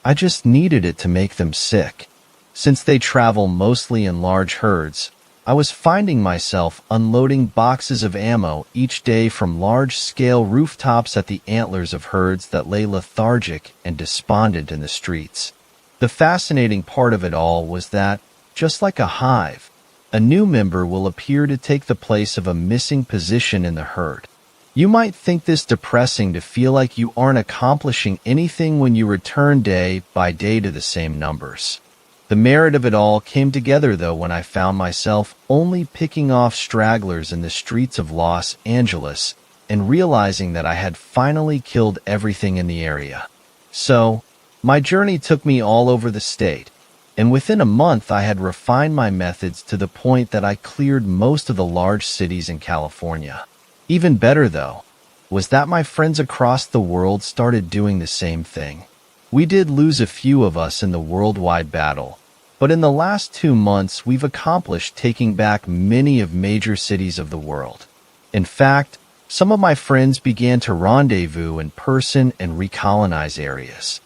I just needed it to make them sick. Since they travel mostly in large herds, I was finding myself unloading boxes of ammo each day from large-scale rooftops at the antlers of herds that lay lethargic and despondent in the streets. The fascinating part of it all was that, just like a hive, a new member will appear to take the place of a missing position in the herd. You might think this depressing to feel like you aren't accomplishing anything when you return day by day to the same numbers. The merit of it all came together though when I found myself only picking off stragglers in the streets of Los Angeles and realizing that I had finally killed everything in the area. So, my journey took me all over the state, and within a month I had refined my methods to the point that I cleared most of the large cities in California. Even better, though, was that my friends across the world started doing the same thing. We did lose a few of us in the worldwide battle, but in the last 2 months we've accomplished taking back many of major cities of the world. In fact, some of my friends began to rendezvous in person and recolonize areas.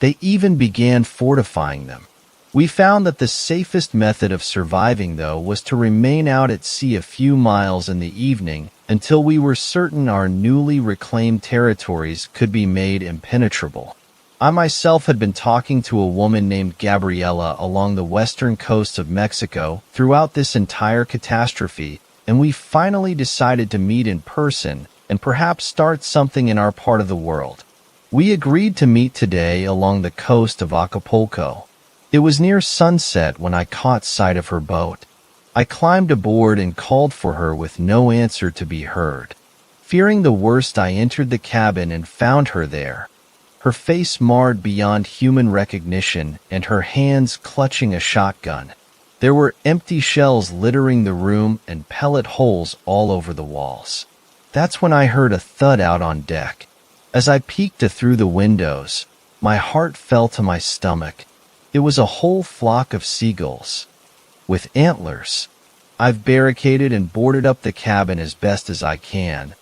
They even began fortifying them. We found that the safest method of surviving, though, was to remain out at sea a few miles in the evening until we were certain our newly reclaimed territories could be made impenetrable. I myself had been talking to a woman named Gabriela along the western coast of Mexico throughout this entire catastrophe, and we finally decided to meet in person and perhaps start something in our part of the world. We agreed to meet today along the coast of Acapulco. It was near sunset when I caught sight of her boat. I climbed aboard and called for her with no answer to be heard. Fearing the worst, I entered the cabin and found her there, her face marred beyond human recognition and her hands clutching a shotgun. There were empty shells littering the room and pellet holes all over the walls. That's when I heard a thud out on deck. As I peeked through the windows, my heart fell to my stomach. It was a whole flock of seagulls, with antlers. I've barricaded and boarded up the cabin as best as I can,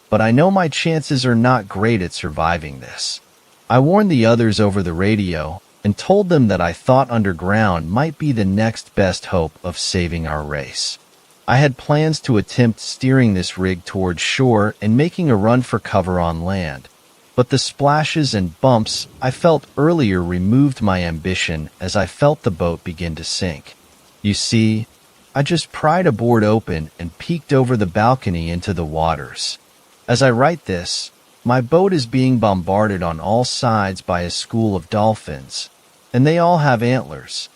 but I know my chances are not great at surviving this. I warned the others over the radio and told them that I thought underground might be the next best hope of saving our race. I had plans to attempt steering this rig towards shore and making a run for cover on land, but the splashes and bumps I felt earlier removed my ambition as I felt the boat begin to sink. You see, I just pried a board open and peeked over the balcony into the waters. As I write this, my boat is being bombarded on all sides by a school of dolphins, and they all have antlers.